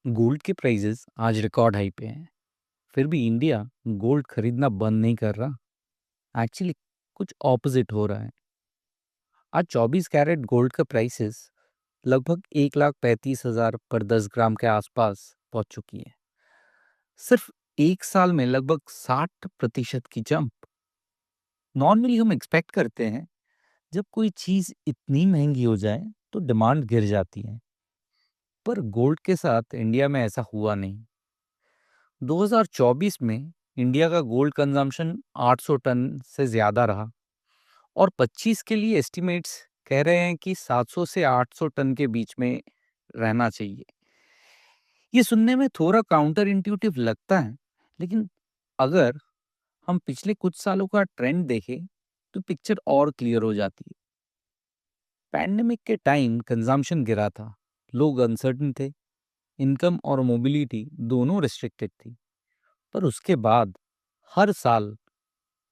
Gold के prices आज record high पे हैं। फिर भी इंडिया गोल्ड खरीदना बंद नहीं कर रहा। एक्चुअली कुछ ऑपोजिट हो रहा है। आज 24 कैरेट गोल्ड का प्राइसेस लगभग 1,35,000 पर 10 ग्राम के आसपास पहुंच चुकी है। सिर्फ एक साल में लगभग 60% की जंप। नॉर्मली हम एक्सपेक्ट करते हैं जब कोई चीज इतनी महंगी हो जाए तो डिमांड गिर जाती है, पर गोल्ड के साथ इंडिया में ऐसा हुआ नहीं। 2024 में इंडिया का गोल्ड कंजम्पशन 800 टन से ज्यादा रहा और 25 के लिए एस्टिमेट्स कह रहे हैं कि 700 से 800 टन के बीच में रहना चाहिए। ये सुनने में थोड़ा काउंटर इंट्यूटिव लगता है, लेकिन अगर हम पिछले कुछ सालों का ट्रेंड देखें तो पिक्चर और क्लियर हो जाती है। पैंडेमिक के टाइम कंजम्पशन गिरा था, लोग अनसर्टन थे, इनकम और मोबिलिटी दोनों रिस्ट्रिक्टेड थी, पर उसके बाद हर साल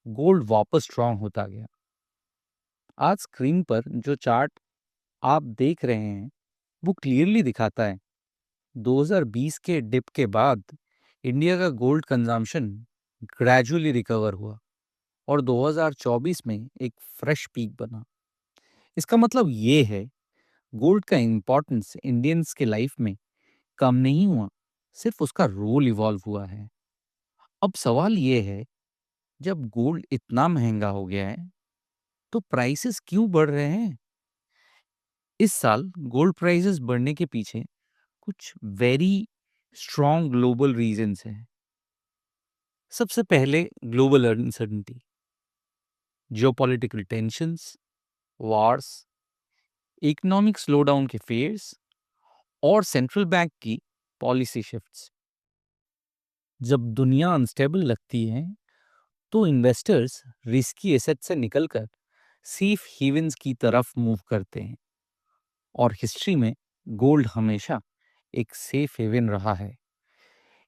गोल्ड वापस स्ट्रांग होता गया। आज स्क्रीन पर जो चार्ट आप देख रहे हैं वो क्लियरली दिखाता है 2020 के डिप के बाद इंडिया का गोल्ड कंजम्पशन ग्रेजुअली रिकवर हुआ और 2024 में एक फ्रेश पीक बना। इसका मतलब ये है गोल्ड का इम्पोर्टेंस इंडियंस के लाइफ में कम नहीं हुआ, सिर्फ उसका रोल इवॉल्व हुआ है। अब सवाल ये है, जब गोल्ड इतना महंगा हो गया है तो प्राइसेस क्यों बढ़ रहे हैं? इस साल गोल्ड प्राइसेस बढ़ने के पीछे कुछ वेरी स्ट्रॉन्ग ग्लोबल रीजंस हैं। सबसे पहले global uncertainty, geopolitical tensions, Wars, economic slowdown के फेयर्स और सेंट्रल बैंक की पॉलिसी शिफ्ट्स। जब दुनिया अनस्टेबल लगती है तो इन्वेस्टर्स रिस्की एसेट से निकलकर सेफ हेवन्स की तरफ मूव करते हैं और हिस्ट्री में गोल्ड हमेशा एक सेफ हेवन रहा है।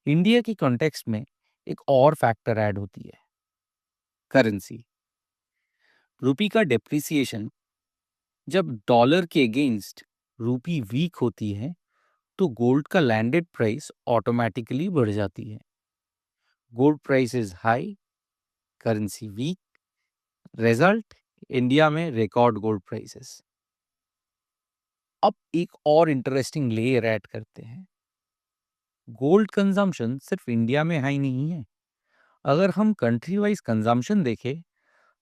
इंडिया की कॉन्टेक्स्ट में एक और फैक्टर ऐड होती है, करेंसी। रूपी का डेप्रिसिएशन, जब डॉलर के अगेंस्ट रूपी वीक होती है तो गोल्ड का लैंडेड प्राइस ऑटोमेटिकली बढ़ जाती है। Gold price is high, currency weak, result India में रिकॉर्ड गोल्ड प्राइसेस। अब एक और इंटरेस्टिंग लेयर ऐड करते हैं। गोल्ड कंजम्पशन सिर्फ इंडिया में हाई नहीं है। अगर हम कंट्री वाइज कंजम्पशन देखें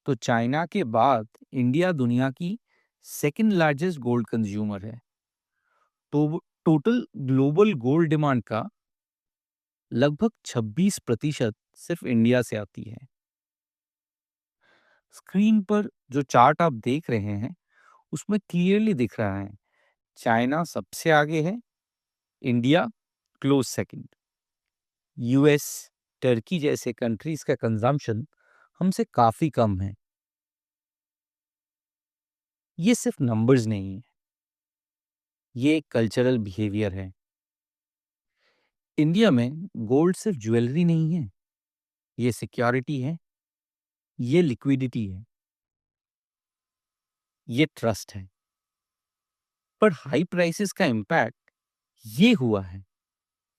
तो चाइना के बाद इंडिया दुनिया की सेकंड लार्जेस्ट गोल्ड कंज्यूमर है। तो टोटल ग्लोबल गोल्ड डिमांड का लगभग 26% सिर्फ इंडिया से आती है। स्क्रीन पर जो चार्ट आप देख रहे हैं उसमें क्लियरली दिख रहा है, चाइना सबसे आगे है, India close second. US, Turkey जैसे कंट्रीज का कंजम्पशन हमसे काफी कम है। ये सिर्फ नंबर्स नहीं है, ये एक कल्चरल बिहेवियर है। इंडिया में गोल्ड सिर्फ ज्वेलरी नहीं है, ये सिक्योरिटी है, ये लिक्विडिटी है, ये ट्रस्ट है। पर हाई प्राइसेस का इम्पैक्ट ये हुआ है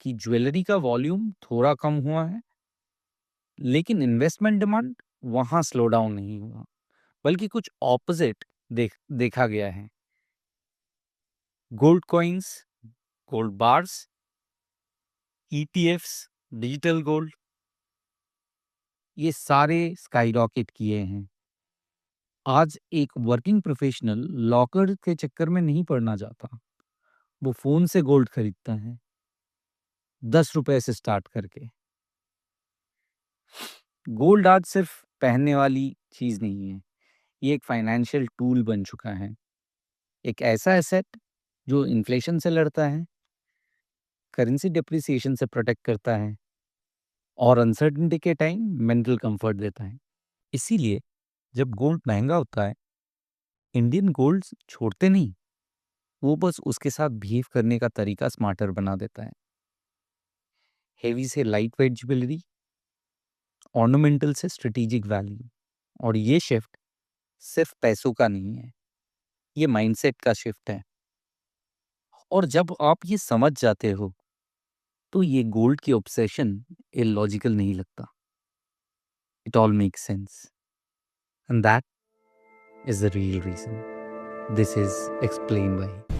कि ज्वेलरी का वॉल्यूम थोड़ा कम हुआ है, लेकिन इन्वेस्टमेंट डिमांड वहां स्लो डाउन नहीं हुआ, बल्कि कुछ ऑपोजिट देखा गया है। Gold coins, gold bars, ETFs, digital gold, ये सारे स्काईरॉकेट किए हैं। आज एक वर्किंग प्रोफेशनल लॉकर के चक्कर में नहीं पड़ना चाहता। वो फोन से गोल्ड खरीदता है, 10 रुपए से स्टार्ट करके। गोल्ड आज सिर्फ पहनने वाली चीज नहीं है, ये एक फाइनेंशियल टूल बन चुका है। एक ऐसा एसेट जो इन्फ्लेशन से लड़ता है, करेंसी डिप्रिसिएशन से प्रोटेक्ट करता है और अनसर्टेनिटी के टाइम मेंटल कंफर्ट देता है। इसीलिए जब गोल्ड महंगा होता है, इंडियन गोल्ड छोड़ते नहीं, वो बस उसके साथ बिहेव करने का तरीका स्मार्टर बना देता है। हेवी से लाइट वेट ज्वेलरी, ऑर्नामेंटल से स्ट्रेटेजिक वैल्यू। और ये शिफ्ट सिर्फ पैसों का नहीं है, ये माइंडसेट का शिफ्ट है। और जब आप ये समझ जाते हो तो ये गोल्ड की ऑब्सेशन इलॉजिकल नहीं लगता। It all makes sense and that is the real reason this is explain bye